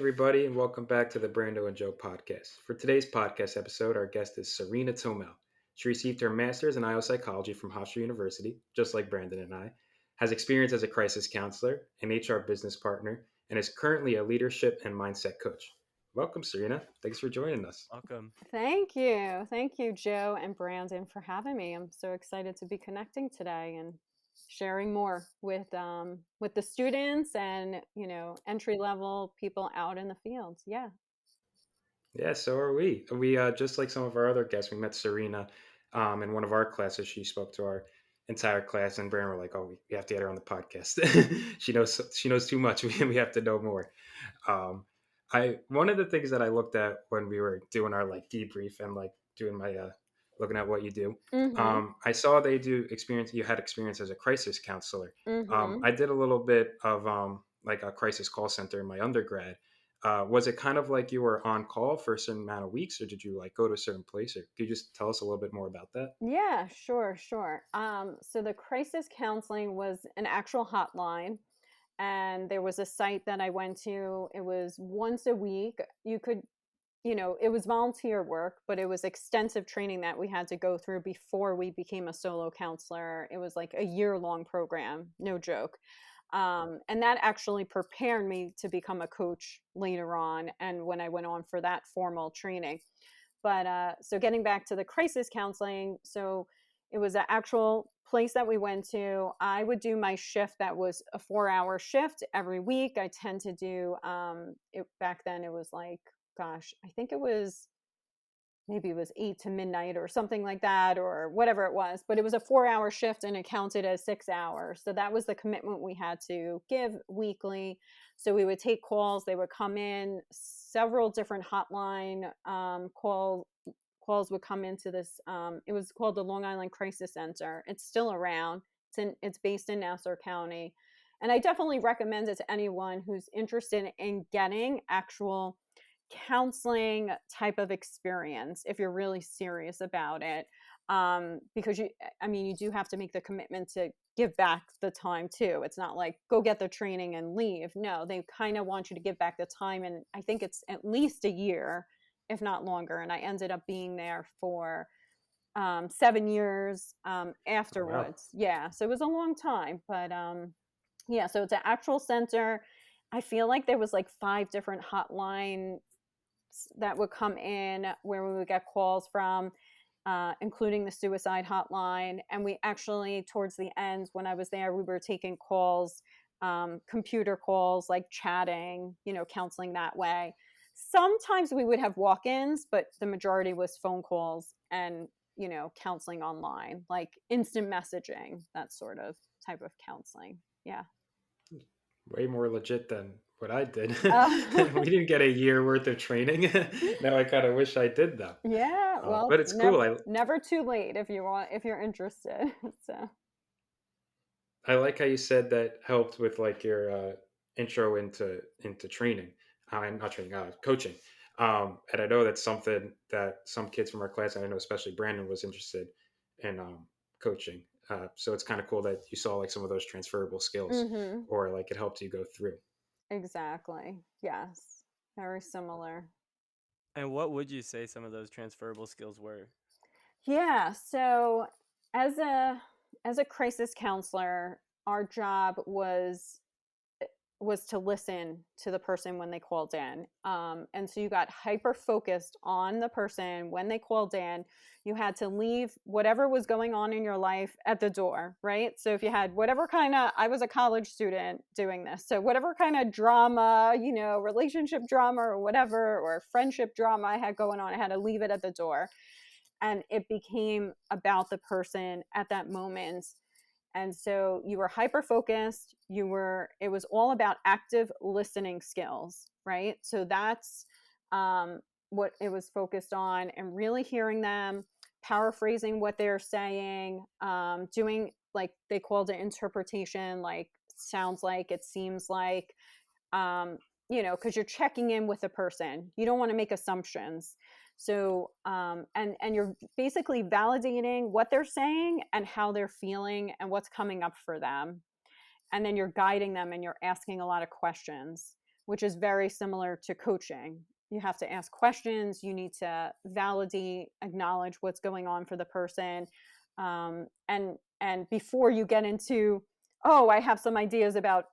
everybody, and welcome back to the Brando and Joe podcast. For today's podcast episode, our guest is Sarina Tomel. She received her master's in IO psychology from Hofstra University, just like Brandon and I, has experience as a crisis counselor, an HR business partner, and is currently a leadership and mindset coach. Welcome, Sarina. Thanks for joining us. Welcome. Thank you. Thank you, Joe and Brandon, for having me. I'm so excited to be connecting today and sharing more with the students and, entry level people out in the field. Yeah. Yeah, so are we. We just like some of our other guests, we met Serena in one of our classes. She spoke to our entire class, and Brandon were like, "Oh, we have to get her on the podcast. She knows too much. We have to know more." Um, I One of the things that I looked at when we were doing our like debrief and like doing my looking at what you do, Mm-hmm. I saw they do experience. You had experience as a crisis counselor. Mm-hmm. I did a little bit of like a crisis call center in my undergrad. Was it kind of like you were on call for a certain amount of weeks, or did you like go to a certain place? Or could you just tell us a little bit more about that? Yeah, sure, sure. So the crisis counseling was an actual hotline, and there was a site that I went to. It was once a week. It was volunteer work, but it was extensive training that we had to go through before we became a solo counselor. It was like a year-long program, no joke. And that actually prepared me to become a coach later on, and when I went on for that formal training. But so getting back to the crisis counseling, so it was an actual place that we went to. I would do my shift that was a 4-hour shift every week. I tend to do back then it was like, gosh, I think it was maybe it was 8 to midnight or something like that, or whatever it was, but it was a 4-hour shift and it counted as 6 hours. So that was the commitment we had to give weekly. So we would take calls. They would come in, several different hotline calls would come into this. It was called the Long Island Crisis Center. It's still around. It's based in Nassau County. And I definitely recommend it to anyone who's interested in getting actual counseling type of experience if you're really serious about it, because you do have to make the commitment to give back the time too. It's not like go get the training and leave. No, they kind of want you to give back the time, and I think it's at least a year, if not longer. And I ended up being there for 7 years Oh, wow. afterwards. Yeah, so it was a long time, but yeah, so it's an actual center. I feel like there was like 5 different hotline that would come in where we would get calls from, including the suicide hotline. And we actually, towards the end, when I was there, we were taking calls, computer calls, like chatting, counseling that way. Sometimes we would have walk ins, but the majority was phone calls and, counseling online, like instant messaging, that sort of type of counseling. Yeah. Way more legit than what I did. Uh, We didn't get a year worth of training. Now I kind of wish I did though. yeah. Well, But it's cool. never too late if you're interested. So. I like how you said that helped with like your intro into training. Not training, coaching. And I know that's something that some kids from our class, and I know especially Brandon, was interested in coaching. So it's kind of cool that you saw like some of those transferable skills, Mm-hmm. or like it helped you go through. Exactly. Yes. Very similar. And what would you say some of those transferable skills were? Yeah. So as a crisis counselor, our job was to listen to the person when they called in. And so you got hyper focused on the person when they called in. You had to leave whatever was going on in your life at the door, right? So if you had whatever kind of, I was a college student doing this. So whatever kind of drama, relationship drama or whatever, or friendship drama I had going on, I had to leave it at the door. And it became about the person at that moment. And so you were hyper focused. It was all about active listening skills, right? So that's what it was focused on, and really hearing them, paraphrasing what they're saying, doing, like they called it, interpretation, like sounds like, it seems like, because you're checking in with the person. You don't want to make assumptions. So, and you're basically validating what they're saying and how they're feeling and what's coming up for them. And then you're guiding them and you're asking a lot of questions. which is very similar to coaching. You have to ask questions, you need to validate, acknowledge what's going on for the person. And before you get into, oh, I have some ideas about,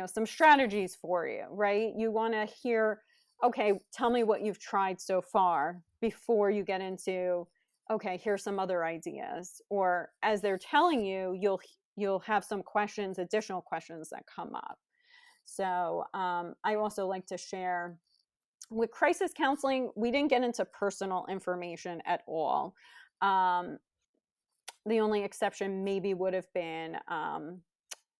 some strategies for you, right? You want to hear, okay, tell me what you've tried so far before you get into, okay, here's some other ideas. Or as they're telling you, you'll have some questions, additional questions that come up. So I also like to share with crisis counseling, we didn't get into personal information at all. The only exception maybe would have been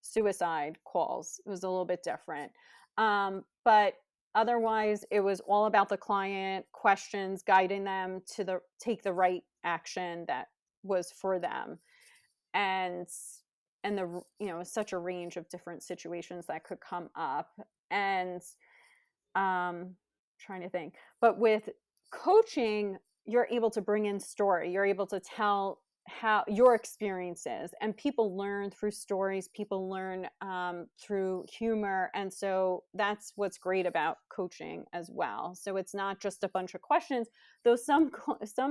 suicide calls. It was a little bit different. But otherwise, it was all about the client, questions, guiding them to take the right action that was for them. And such a range of different situations that could come up. And trying to think. But with coaching, you're able to bring in story. You're able to tell how your experiences, and people learn through stories. People learn through humor, and so that's what's great about coaching as well. So it's not just a bunch of questions, though some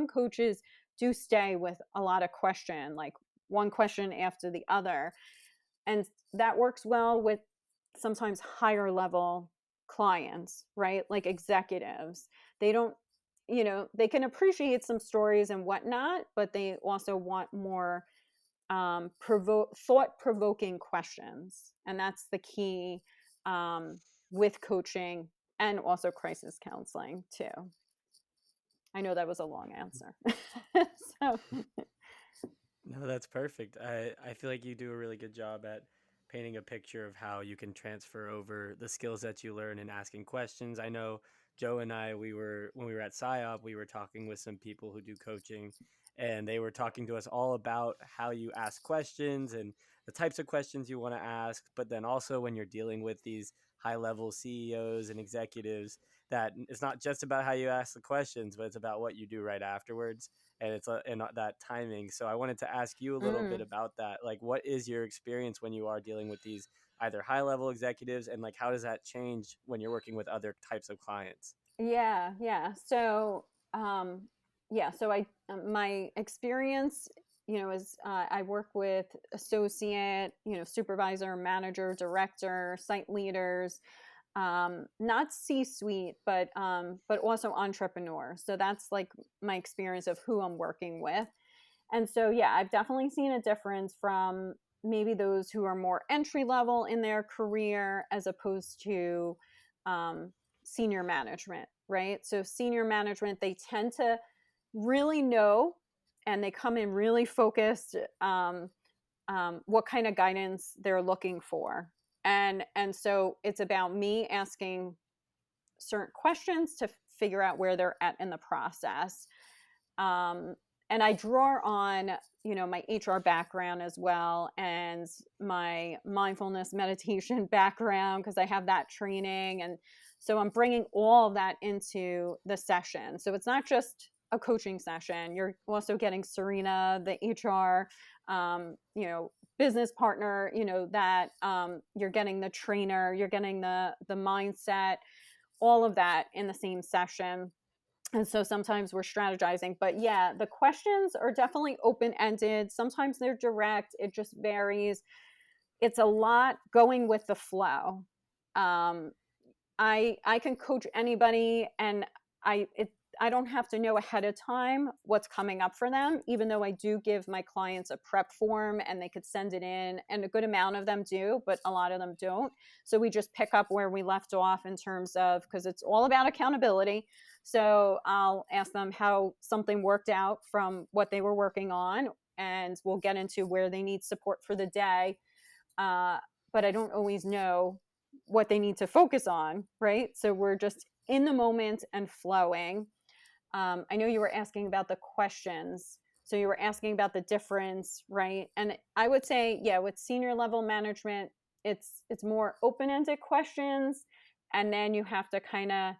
coaches do stay with a lot of question, like one question after the other, and that works well with sometimes higher level clients, right? Like executives. They don't, they can appreciate some stories and whatnot, but they also want more thought provoking questions. And that's the key with coaching and also crisis counseling, too. I know that was a long answer. So. No, that's perfect. I feel like you do a really good job at painting a picture of how you can transfer over the skills that you learn and asking questions. I know Joe and I, when we were at PsyOp, we were talking with some people who do coaching, and they were talking to us all about how you ask questions and the types of questions you want to ask. But then also when you're dealing with these high level CEOs and executives, that it's not just about how you ask the questions, but it's about what you do right afterwards, and that timing. So I wanted to ask you a little bit Mm. about that. Like, what is your experience when you are dealing with these either high level executives, and like how does that change when you're working with other types of clients? Yeah. So, my experience, is I work with associate, supervisor, manager, director, site leaders, not C-suite, but also entrepreneurs. So that's like my experience of who I'm working with. And so, yeah, I've definitely seen a difference from maybe those who are more entry level in their career as opposed to um, senior management, right? So, senior management, they tend to really know, and they come in really focused what kind of guidance they're looking for. And so it's about me asking certain questions to figure out where they're at in the process. Um, and I draw on, my HR background as well, and my mindfulness meditation background, because I have that training. And so I'm bringing all of that into the session. So it's not just a coaching session. You're also getting Sarina, the HR, business partner, that you're getting the trainer, you're getting the mindset, all of that in the same session. And so sometimes we're strategizing, but yeah, the questions are definitely open ended. Sometimes they're direct. It just varies. It's a lot going with the flow. Um, I can coach anybody, and I it I don't have to know ahead of time what's coming up for them, even though I do give my clients a prep form and they could send it in, and a good amount of them do, but a lot of them don't. So we just pick up where we left off in terms of, because it's all about accountability. So I'll ask them how something worked out from what they were working on, and we'll get into where they need support for the day. Uh, but I don't always know what they need to focus on, right? So we're just in the moment and flowing. I know you were asking about the questions. So you were asking about the difference, right? And I would say, yeah, with senior level management, it's more open-ended questions, and then you have to kind of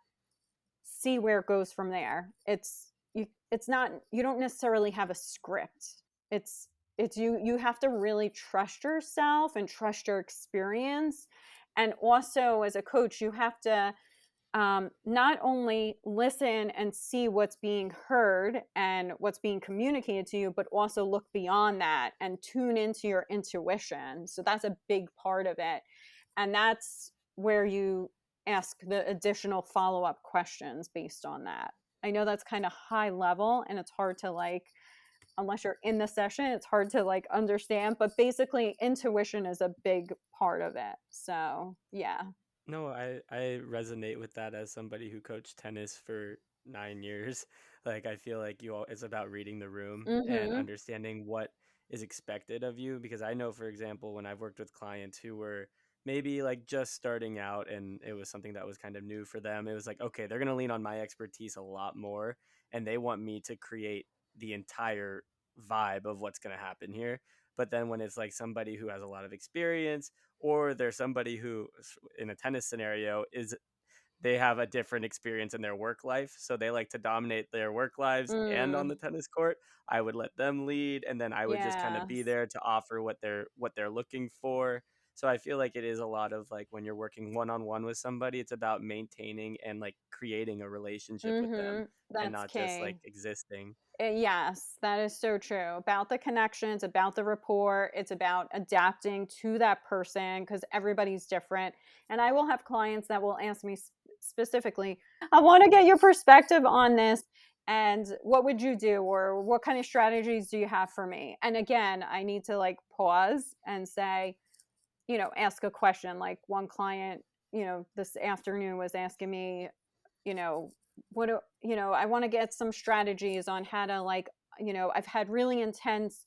see where it goes from there. It's not, you don't necessarily have a script. It's you have to really trust yourself and trust your experience, And also, as a coach, you have to not only listen and see what's being heard and what's being communicated to you, but also look beyond that and tune into your intuition. So that's a big part of it. And that's where you ask the additional follow-up questions based on that. I know that's kind of high level and it's hard to like, unless you're in the session, it's hard to like understand, but basically intuition is a big part of it. So yeah. No, I resonate with that as somebody who coached tennis for 9 years. Like I feel like it's about reading the room and Mm-hmm. understanding what is expected of you. Because I know, for example, when I've worked with clients who were maybe like just starting out and it was something that was kind of new for them, it was like, okay, they're gonna lean on my expertise a lot more, and they want me to create the entire vibe of what's gonna happen here. But then when it's like somebody who has a lot of experience, or there's somebody who in a tennis scenario is they have a different experience in their work life, so they like to dominate their work lives and on Mm, the tennis court. I would let them lead, and then I would just kind of be yes. there to offer what they're looking for. So I feel like it is a lot of like when you're working one on one with somebody, it's about maintaining and like creating a relationship with them, Mm-hmm. and That's not just key. like existing. Yes, that is so true. About the connections, about the rapport. It's about adapting to that person because everybody's different. And I will have clients that will ask me specifically, I want to get your perspective on this. And what would you do? Or what kind of strategies do you have for me? And again, I need to like pause and say, ask a question. Like one client, this afternoon was asking me, you know, what do, I want to get some strategies on how to like, I've had really intense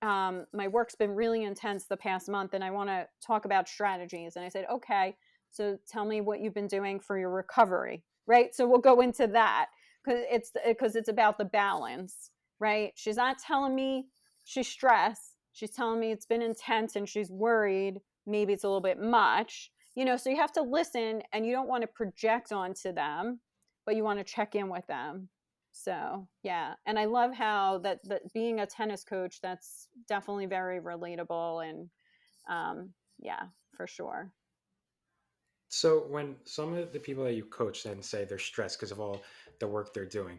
my work's been really intense the past month and I want to talk about strategies. And I said, okay, so tell me what you've been doing for your recovery, right? So we'll go into that because it's about the balance, right? She's not telling me she's stressed. She's telling me it's been intense and she's worried. Maybe it's a little bit much, so you have to listen and you don't want to project onto them, but you want to check in with them. So yeah, and I love how that being a tennis coach, that's definitely very relatable and yeah, for sure. So when some of the people that you coach then say they're stressed because of all the work they're doing,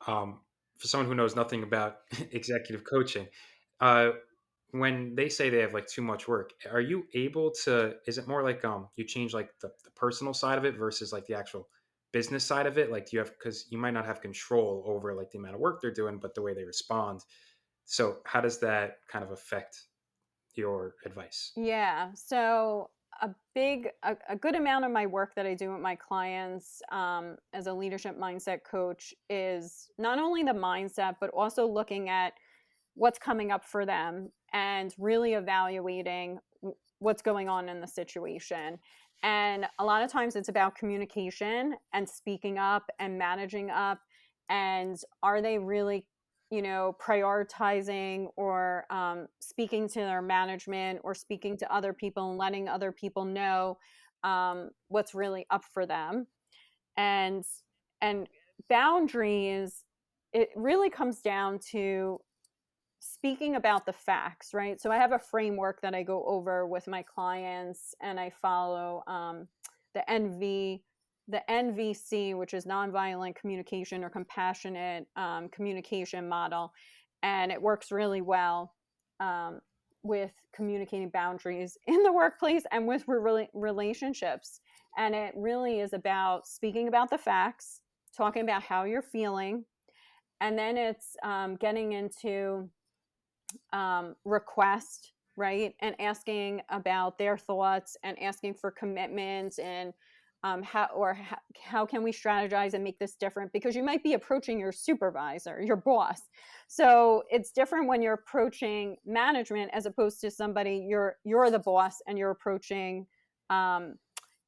um, for someone who knows nothing about executive coaching, uh, when they say they have like too much work, are you able to? Is it more like you change like the personal side of it versus like the actual business side of it? Like do you have, because you might not have control over like the amount of work they're doing, but the way they respond. So how does that kind of affect your advice? Yeah. So a good amount of my work that I do with my clients as a leadership mindset coach is not only the mindset, but also looking at what's coming up for them and really evaluating what's going on in the situation. And a lot of times it's about communication and speaking up and managing up. And are they really, prioritizing or speaking to their management or speaking to other people and letting other people know what's really up for them? And and boundaries, it really comes down to speaking about the facts, right? So I have a framework that I go over with my clients, and I follow the NV, the NVC, which is nonviolent communication or compassionate communication model, and it works really well um, with communicating boundaries in the workplace and with relationships. And it really is about speaking about the facts, talking about how you're feeling, and then it's getting into request, right? And asking about their thoughts and asking for commitments and how can we strategize and make this different, because you might be approaching your supervisor, your boss. So it's different when you're approaching management as opposed to somebody you're the boss and you're approaching um,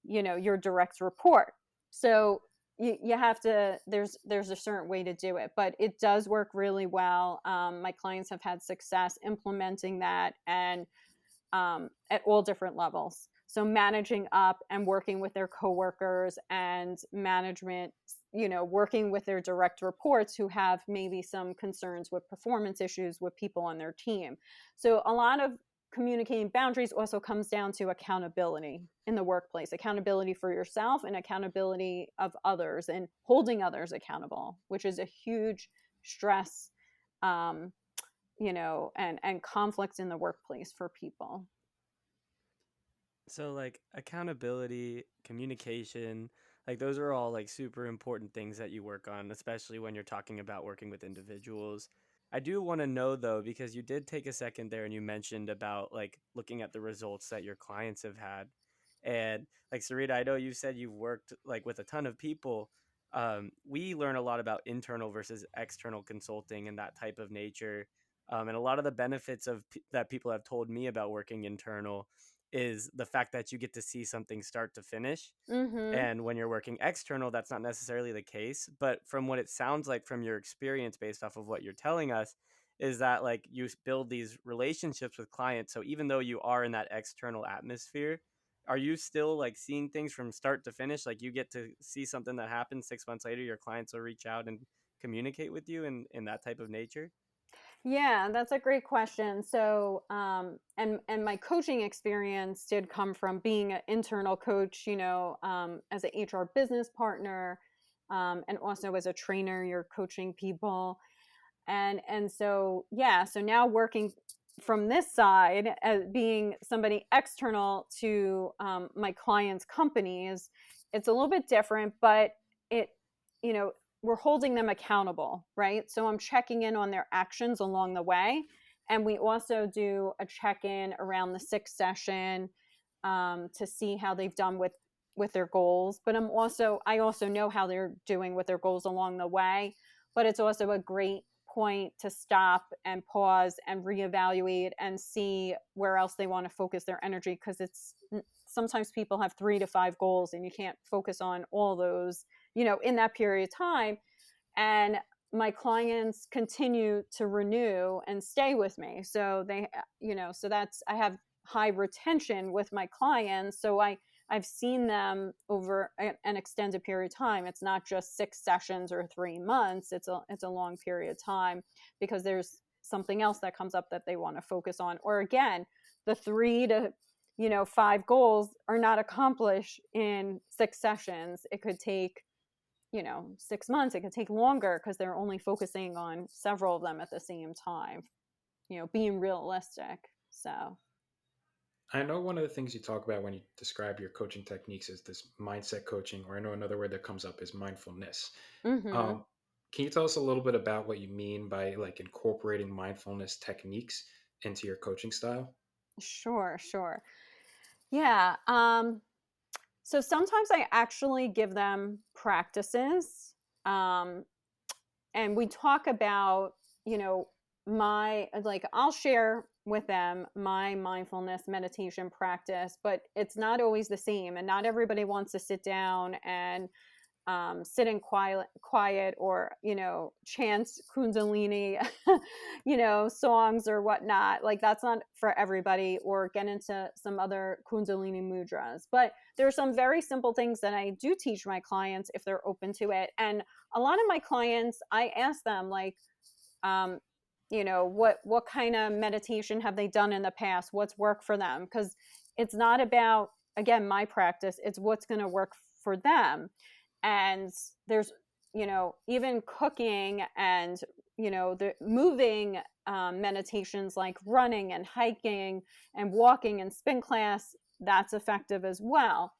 your direct report. So you have to, there's a certain way to do it, but it does work really well. My clients have had success implementing that, and at all different levels. So managing up and working with their coworkers and management, working with their direct reports who have maybe some concerns with performance issues with people on their team. So a lot of communicating boundaries also comes down to accountability in the workplace, accountability for yourself and accountability of others, and holding others accountable, which is a huge stress, um, and conflict in the workplace for people. So like accountability, communication, like those are all like super important things that you work on, especially when you're talking about working with individuals. I do want to know though, because you did take a second there and you mentioned about like looking at the results that your clients have had. And like Sarita, I know you said you've worked like with a ton of people. We learn a lot about internal versus external consulting and that type of nature. And a lot of the benefits that people have told me about working internal is the fact that you get to see something start to finish. Mm-hmm. And when you're working external, that's not necessarily the case. But from what it sounds like from your experience, based off of what you're telling us, is that like you build these relationships with clients. So even though you are in that external atmosphere, are you still like seeing things from start to finish? Like you get to see something that happens 6 months later, your clients will reach out and communicate with you in that type of nature? Yeah, that's a great question. So, and my coaching experience did come from being an internal coach, as an HR business partner, and also as a trainer. You're coaching people, and so yeah. So now working from this side as being somebody external to my clients' companies, it's a little bit different, but it, you know, we're holding them accountable, right? So I'm checking in on their actions along the way. And we also do a check-in around the sixth session, to see how they've done with their goals. But I also know how they're doing with their goals along the way. But it's also a great point to stop and pause and reevaluate and see where else they want to focus their energy, because it's sometimes people have 3 to 5 goals and you can't focus on all those, in that period of time. And my clients continue to renew and stay with me. So so that's, I have high retention with my clients. So I've seen them over an extended period of time. It's not just 6 sessions or 3 months. It's a long period of time, because there's something else that comes up that they want to focus on. Or again, the 3 to 5 goals are not accomplished in 6 sessions. It could take 6 months. It could take longer because they're only focusing on several of them at the same time, being realistic. So I know one of the things you talk about when you describe your coaching techniques is this mindset coaching, or I know another word that comes up is mindfulness. mm-hmm. Um, can you tell us a little bit about what you mean by like incorporating mindfulness techniques into your coaching style? Sure. Yeah. So sometimes I actually give them practices, um, and we talk about, my, like, I'll share with them my mindfulness meditation practice, but it's not always the same. And not everybody wants to sit down and sit in quiet, or chant Kundalini, songs or whatnot. Like that's not for everybody, or get into some other Kundalini mudras. But there are some very simple things that I do teach my clients if they're open to it. And a lot of my clients, I ask them like, um, what kind of meditation have they done in the past? What's worked for them? Because it's not about, again, my practice. It's what's going to work for them. And there's, even cooking and, the moving, meditations like running and hiking and walking and spin class, that's effective as well.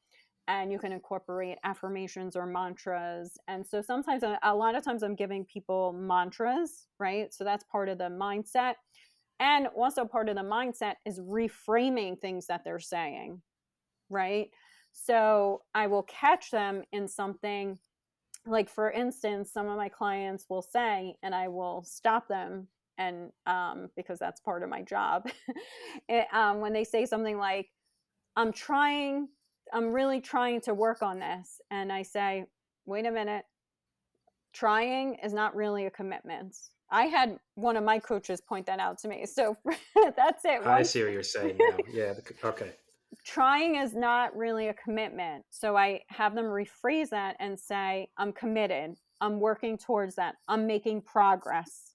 And you can incorporate affirmations or mantras. And so sometimes, a lot of times I'm giving people mantras, right? So that's part of the mindset. And also part of the mindset is reframing things that they're saying, right? So I will catch them in something, like, for instance, some of my clients will say, and I will stop them, and because that's part of my job, when they say something like, I'm trying, I'm really trying to work on this. And I say, wait a minute, trying is not really a commitment. I had one of my coaches point that out to me. So that's it. I Once see what you're saying now. Yeah. Okay. trying is not really a commitment. So I have them rephrase that and say, I'm committed. I'm working towards that. I'm making progress.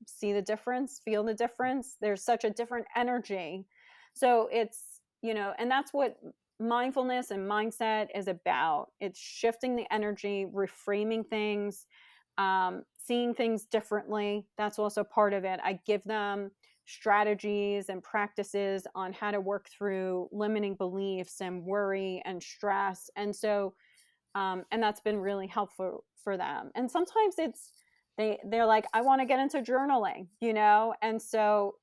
See the difference? Feel the difference? There's such a different energy. So it's, and that's what mindfulness and mindset is about. It's shifting the energy, reframing things, seeing things differently. That's also part of it. I give them strategies and practices on how to work through limiting beliefs and worry and stress. And so, and that's been really helpful for them. And sometimes they're like, I want to get into journaling, and so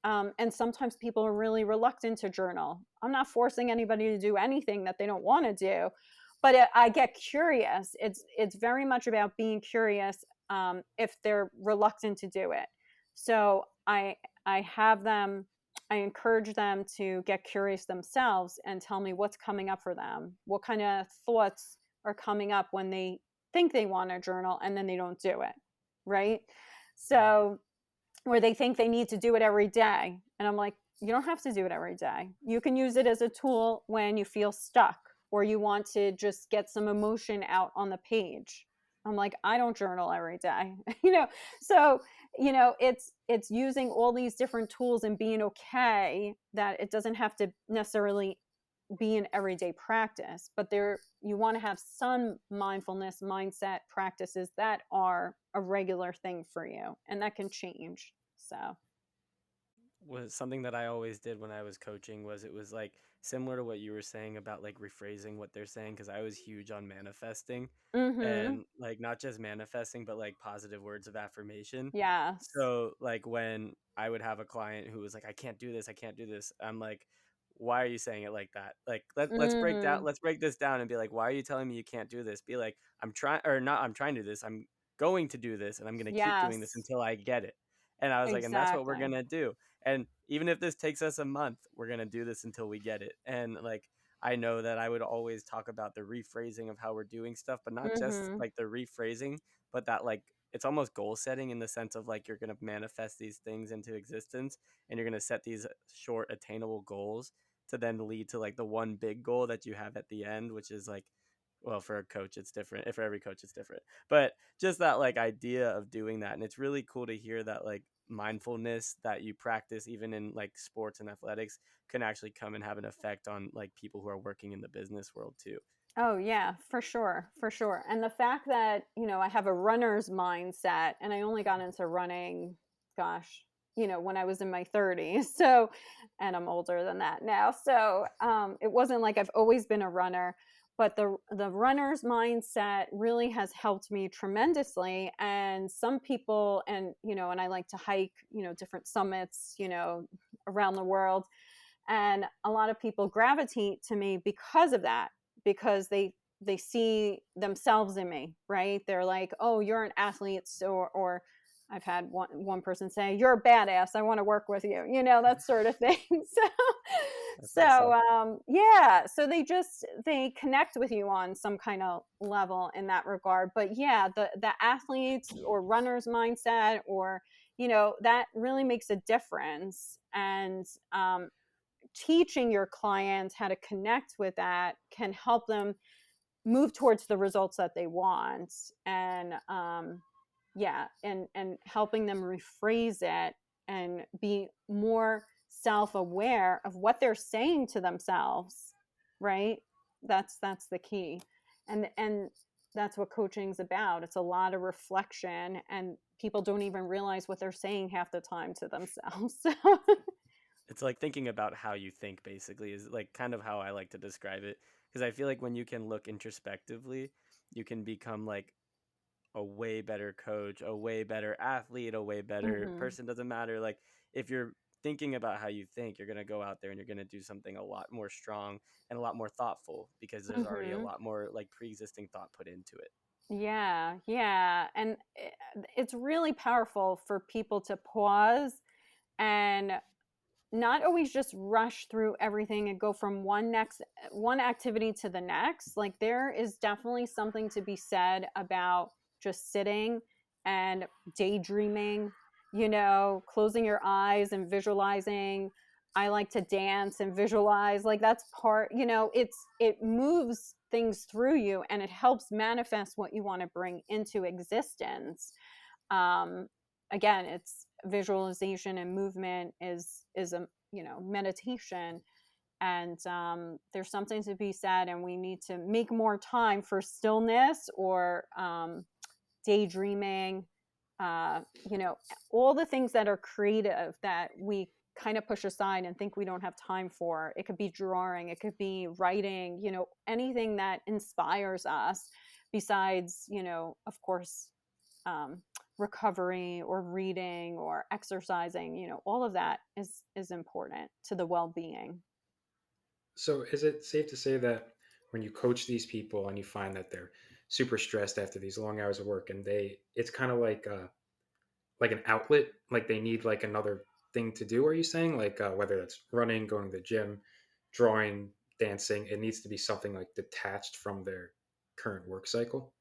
and sometimes people are really reluctant to journal. I'm not forcing anybody to do anything that they don't want to do, but I get curious. It's very much about being curious, if they're reluctant to do it. So I have them. I encourage them to get curious themselves and tell me what's coming up for them. What kind of thoughts are coming up when they think they want to journal and then they don't do it, right? So, where they think they need to do it every day. And I'm like, you don't have to do it every day. You can use it as a tool when you feel stuck or you want to just get some emotion out on the page. I'm like, I don't journal every day. So, it's using all these different tools and being okay that it doesn't have to necessarily be an everyday practice, but you want to have some mindfulness mindset practices that are a regular thing for you, and that can change. So, Was something that I always did when I was coaching was it was like similar to what you were saying about like rephrasing what they're saying, because I was huge on manifesting, mm-hmm. and like not just manifesting but like positive words of affirmation. Yes. So like when I would have a client who was like, I can't do this, I can't do this, I'm like, why are you saying it like that? Like Mm, let's break this down and be like, why are you telling me you can't do this? Be like, I'm trying, or not, I'm trying to do this, I'm going to do this, and I'm going to keep doing this yes, until I get it. And I was like, and that's what we're going exactly. to do. And even if this takes us a month, we're going to do this until we get it. And like, I know that I would always talk about the rephrasing of how we're doing stuff, but not just Mm-hmm. like the rephrasing, but that like it's almost goal setting in the sense of like you're going to manifest these things into existence, and you're going to set these short attainable goals to then lead to like the one big goal that you have at the end, which is like, well, for a coach it's different, if for every coach it's different, but just that like idea of doing that. And it's really cool to hear that like mindfulness that you practice even in like sports and athletics can actually come and have an effect on like people who are working in the business world too. Oh yeah, for sure, for sure. And the fact that, I have a runner's mindset and I only got into running, gosh, when I was in my 30s. So, and I'm older than that now. So, it wasn't like I've always been a runner, but the runner's mindset really has helped me tremendously. And some people, and I like to hike, different summits, around the world, and a lot of people gravitate to me because of that, because they see themselves in me, right? They're like, oh, you're an athlete. So, or I've had one person say, you're a badass, I want to work with you, that sort of thing. So, That's so awesome. yeah, so they connect with you on some kind of level in that regard. But yeah, the athletes or runners mindset, or that really makes a difference. And teaching your clients how to connect with that can help them move towards the results that they want. And yeah, and helping them rephrase it and be more self-aware of what they're saying to themselves, right? That's the key. And that's what coaching's about. It's a lot of reflection, and people don't even realize what they're saying half the time to themselves. So, It's like thinking about how you think basically is like kind of how I like to describe it, because I feel like when you can look introspectively, you can become like a way better coach, a way better athlete, a way better mhm. person. Doesn't matter. Like if you're thinking about how you think, you're going to go out there and you're going to do something a lot more strong and a lot more thoughtful, because there's already a Mhm. lot more like pre-existing thought put into it. Yeah, yeah. And it's really powerful for people to pause and not always just rush through everything and go from one activity to the next. Like, there is definitely something to be said about just sitting and daydreaming, closing your eyes and visualizing. I like to dance and visualize. Like, that's part, it moves things through you and it helps manifest what you want to bring into existence. um Again, it's visualization and movement is meditation. And there's something to be said, and we need to make more time for stillness or daydreaming, uh, you know, all the things that are creative that we kind of push aside and think we don't have time for. It could be drawing, it could be writing, anything that inspires us besides, of course, um, recovery or reading or exercising. All of that is important to the well-being. So, is it safe to say that when you coach these people and you find that they're super stressed after these long hours of work, and it's kind of like an outlet, like they need like another thing to do? Are you saying like whether that's running, going to the gym, drawing, dancing, it needs to be something like detached from their current work cycle?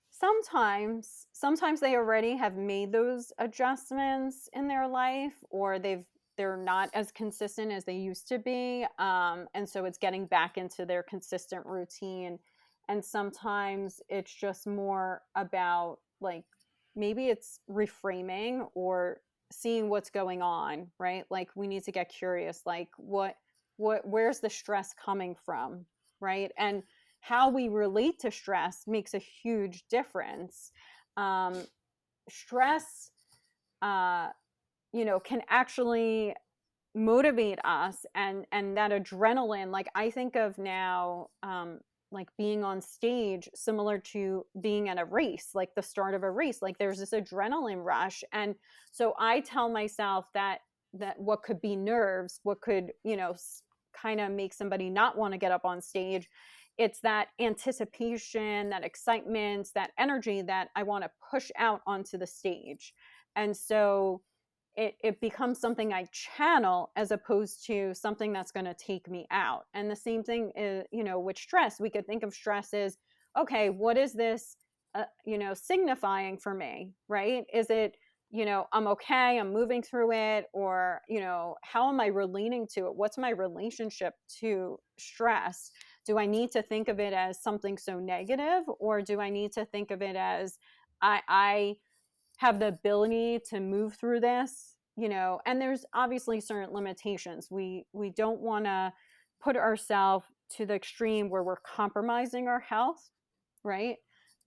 Sometimes they already have made those adjustments in their life, or they're not as consistent as they used to be, and so it's getting back into their consistent routine. And sometimes it's just more about, like, maybe it's reframing or seeing what's going on, right? Like, we need to get curious, like, where's the stress coming from, right? And how we relate to stress makes a huge difference. Um, Stress, uh, can actually motivate us, and that adrenaline. Like, I think of now, like being on stage, similar to being at a race, like the start of a race. Like, there's this adrenaline rush, and so I tell myself that what could be nerves, what could kind of make somebody not want to get up on stage, it's that anticipation, that excitement, that energy that I want to push out onto the stage. And so it becomes something I channel, as opposed to something that's going to take me out. And the same thing is, with stress. We could think of stress as, okay, what is this, signifying for me, right? Is it, I'm okay, I'm moving through it, or, how am I relating to it? What's my relationship to stress? Do I need to think of it as something so negative, or do I need to think of it as I have the ability to move through this? And there's obviously certain limitations. We don't want to put ourselves to the extreme where we're compromising our health, right?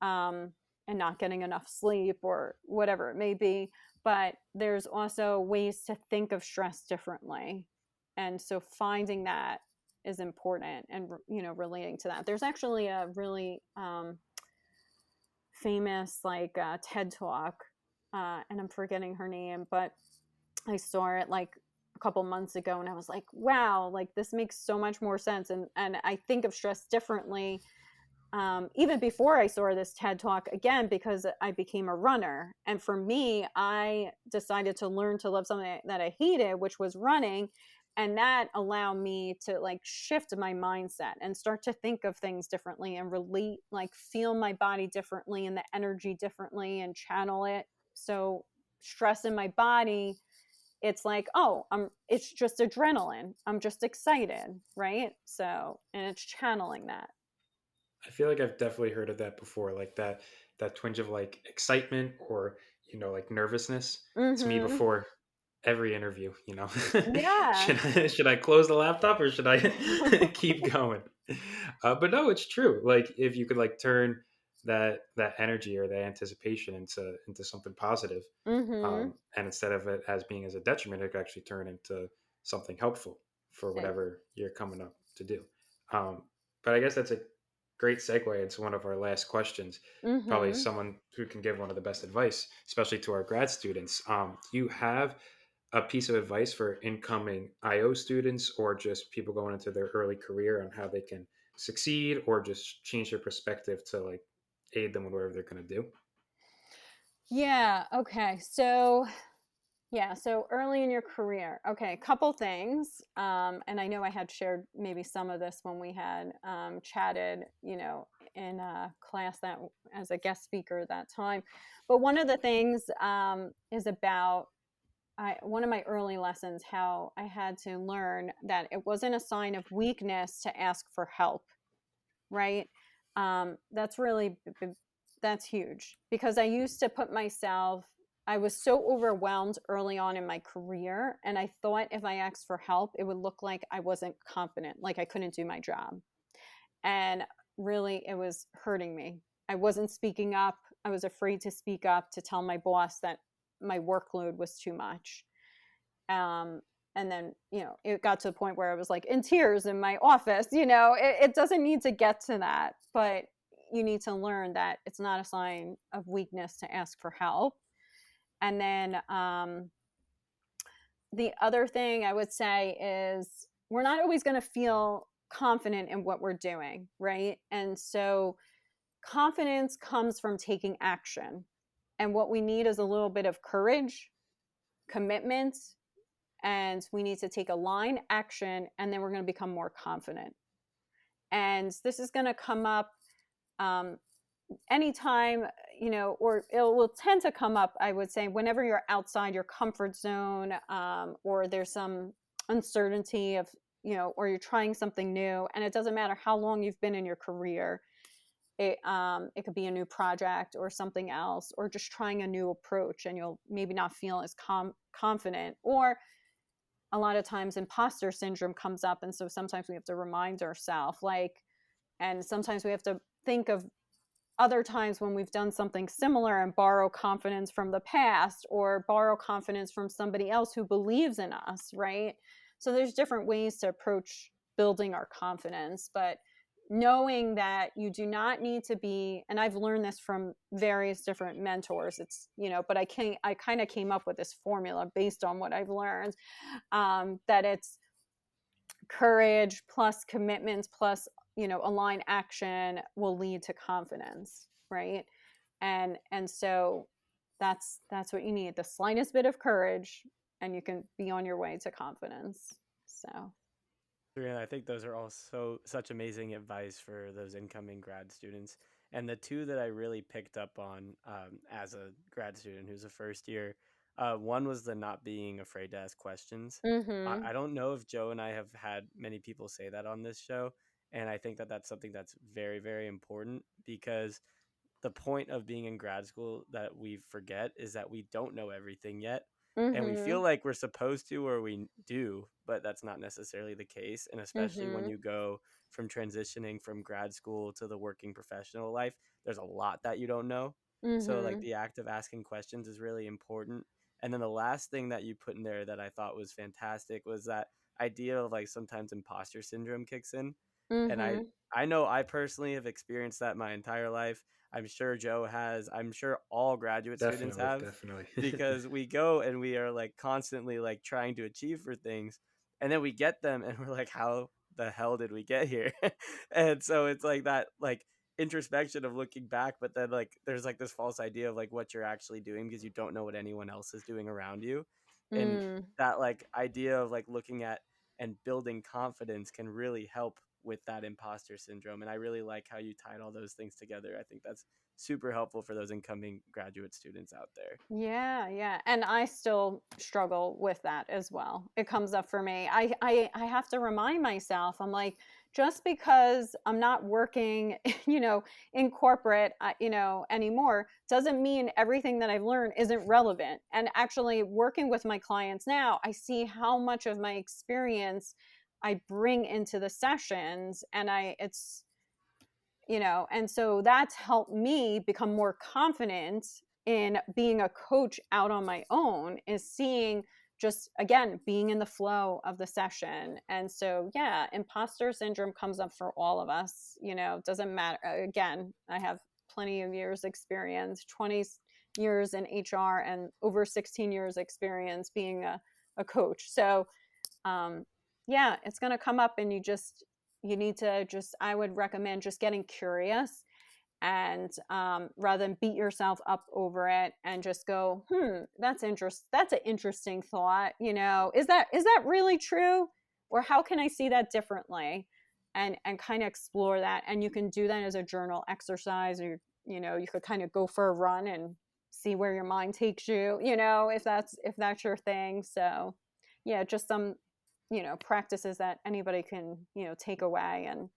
um, and not getting enough sleep or whatever it may be. But there's also ways to think of stress differently, and so finding that is important, and relating to that. There's actually a really famous, like, TED talk, and I'm forgetting her name, but I saw it like a couple months ago, and I was like, wow, like, this makes so much more sense. And I think of stress differently, even before I saw this TED talk, again, because I became a runner. And for me, I decided to learn to love something that I hated, which was running. And that allowed me to, like, shift my mindset and start to think of things differently, and relate, like, feel my body differently and the energy differently, and channel it. So stress in my body, it's like, oh, it's just adrenaline. I'm just excited, right? So, and it's channeling that. I feel like I've definitely heard of that before, like that twinge of like excitement or like nervousness to me Mm-hmm. before every interview. Yeah. Should I close the laptop or should I keep going? But no, it's true. Like if you could like turn that energy or that anticipation into something positive, Mm-hmm. and instead of it as being as a detriment, it could actually turn into something helpful for whatever you're coming up to do. But I guess that's a great segue into one of our last questions. Probably Mm-hmm. someone who can give one of the best advice, especially to our grad students. Do you have a piece of advice for incoming IO students or just people going into their early career on how they can succeed or just change their perspective to like aid them with whatever they're going to do? Yeah. Okay. So, yeah. So early in your career. Okay. A couple things. And I know I had shared maybe some of this when we had chatted, in a class that as a guest speaker at that time. But one of the things is about one of my early lessons, how I had to learn that it wasn't a sign of weakness to ask for help, right? That's really, that's huge, because I used to put myself I was so overwhelmed early on in my career, and I thought if I asked for help, it would look like I wasn't confident, like I couldn't do my job. And really, it was hurting me. I wasn't speaking up. I was afraid to speak up to tell my boss that my workload was too much. Um, and then, it got to the point where I was like in tears in my office. It doesn't need to get to that, but you need to learn that it's not a sign of weakness to ask for help. And then the other thing I would say is we're not always going to feel confident in what we're doing, right? And so confidence comes from taking action. And what we need is a little bit of courage, commitment, and we need to take aligned action, and then we're going to become more confident. And this is going to come up um, anytime, or it will tend to come up, I would say, whenever you're outside your comfort zone, or there's some uncertainty of, or you're trying something new. And it doesn't matter how long you've been in your career. It could be a new project or something else, or just trying a new approach, and you'll maybe not feel as confident. Or a lot of times imposter syndrome comes up, and so sometimes we have to remind ourselves, and sometimes we have to think of other times when we've done something similar and borrow confidence from the past, or borrow confidence from somebody else who believes in us, right? So there's different ways to approach building our confidence, but knowing that you do not need to be, and I've learned this from various different mentors, but I kind of came up with this formula based on what I've learned, that it's courage plus commitments plus align action will lead to confidence, right? And so that's what you need, the slightest bit of courage, and you can be on your way to confidence. So Serena, I think those are all such amazing advice for those incoming grad students. And the two that I really picked up on as a grad student who's a first year, one was the not being afraid to ask questions. mhm I don't know if Joe and I have had many people say that on this show, and I think that that's something that's very, very important, because the point of being in grad school that we forget is that we don't know everything yet. And we feel mhm like we're supposed to, or we do, but that's not necessarily the case. And especially when mhm you go from transitioning from grad school to the working professional life, there's a lot that you don't know. So, like, mhm the act of asking questions is really important. And then the last thing that you put in there that I thought was fantastic was that idea of, like, sometimes imposter syndrome kicks in. And mhm I know I personally have experienced that my entire life. I'm sure Joe has. I'm sure all graduate students Definitely, have, definitely. because we go and we are like constantly like trying to achieve for things, and then we get them and we're like, how the hell did we get here? And so it's like that, like, introspection of looking back, but then like there's like this false idea of like what you're actually doing because you don't know what anyone else is doing around you. And mm. that like idea of like looking at and building confidence can really help with that imposter syndrome. And I really like how you tied all those things together. I think that's super helpful for those incoming graduate students out there. Yeah, yeah. And I still struggle with that as well. It comes up for me. I have to remind myself, I'm like, just because I'm not working, in corporate, anymore, doesn't mean everything that I've learned isn't relevant. And actually working with my clients now, I see how much of my experience I bring into the sessions, and and so that's helped me become more confident in being a coach out on my own, is seeing, just again, being in the flow of the session. And so yeah, imposter syndrome comes up for all of us. Doesn't matter. Again, I have plenty of years experience, 20 years in HR and over 16 years experience being a coach. So um, yeah, it's going to come up, and you need to just, I would recommend just getting curious, and rather than beat yourself up over it, and just go, that's an interesting thought. Is that really true, or how can I see that differently, and kind of explore that. And you can do that as a journal exercise, or you could kind of go for a run and see where your mind takes you, if that's your thing. So yeah, just some practices that anybody can take away and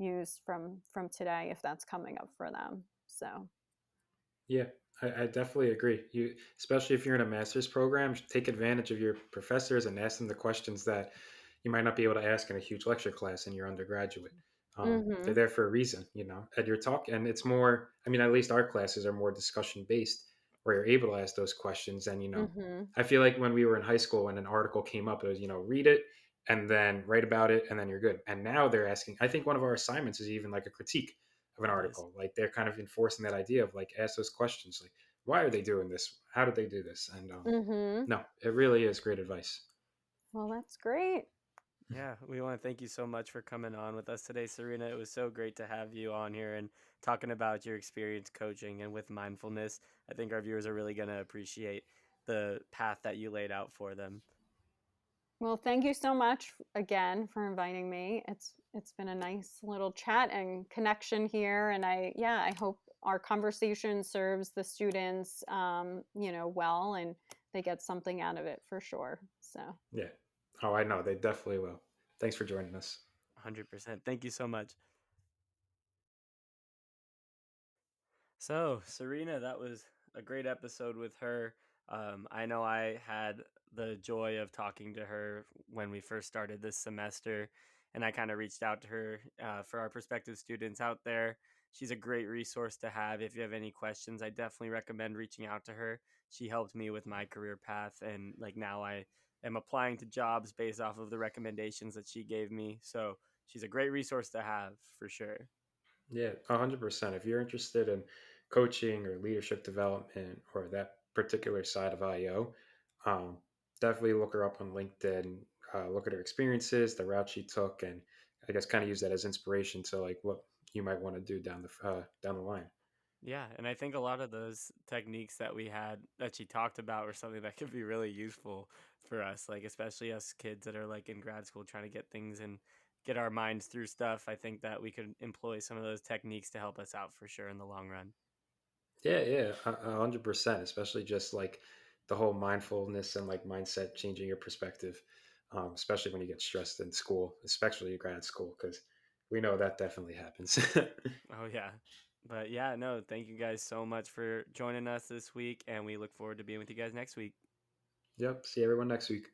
use from today, if that's coming up for them. So Yeah. I definitely agree. Especially if you're in a master's program, take advantage of your professors and ask them the questions that you might not be able to ask in a huge lecture class in your undergraduate. They're Mhm. there for a reason, at your talk. And it's more, I mean, at least our classes are more discussion based where you're able to ask those questions. And, Mhm. I feel like when we were in high school, when an article came up, it was, read it and then write about it and then you're good. And now they're asking, I think one of our assignments is even like a critique of an It is. article. Like they're kind of enforcing that idea of like ask those questions, like why are they doing this? How did they do this? And Mhm. no, it really is great advice. Well, that's great. Yeah, we want to thank you so much for coming on with us today, Serena. It was so great to have you on here and talking about your experience coaching and with mindfulness. I think our viewers are really going to appreciate the path that you laid out for them. Well, thank you so much again for inviting me. It's been a nice little chat and connection here, and I hope our conversation serves the students, well, and they get something out of it for sure. So, Yeah. Oh, I know they definitely will. Thanks for joining us. 100%. Thank you so much. So, Serena, that was a great episode with her. I know I had the joy of talking to her when we first started this semester, and I kind of reached out to her for our prospective students out there. She's a great resource to have. If you have any questions, I definitely recommend reaching out to her. She helped me with my career path, and like now I am applying to jobs based off of the recommendations that she gave me. So, she's a great resource to have for sure. Yeah, 100%. If you're interested in coaching or leadership development or that particular side of IO, um, definitely look her up on LinkedIn. Look at her experiences, the route she took, and I guess kind of use that as inspiration to like what you might want to do down the line. Yeah, and I think a lot of those techniques that we had that she talked about were something that could be really useful for us, like especially us kids that are like in grad school trying to get things and get our minds through stuff. I think that we could employ some of those techniques to help us out for sure in the long run. Yeah, yeah, 100%. Especially just like the whole mindfulness and like mindset changing your perspective, especially when you get stressed in school, especially grad school, because we know that definitely happens. Oh yeah. But yeah, no, thank you guys so much for joining us this week and we look forward to being with you guys next week. Yep. See everyone next week.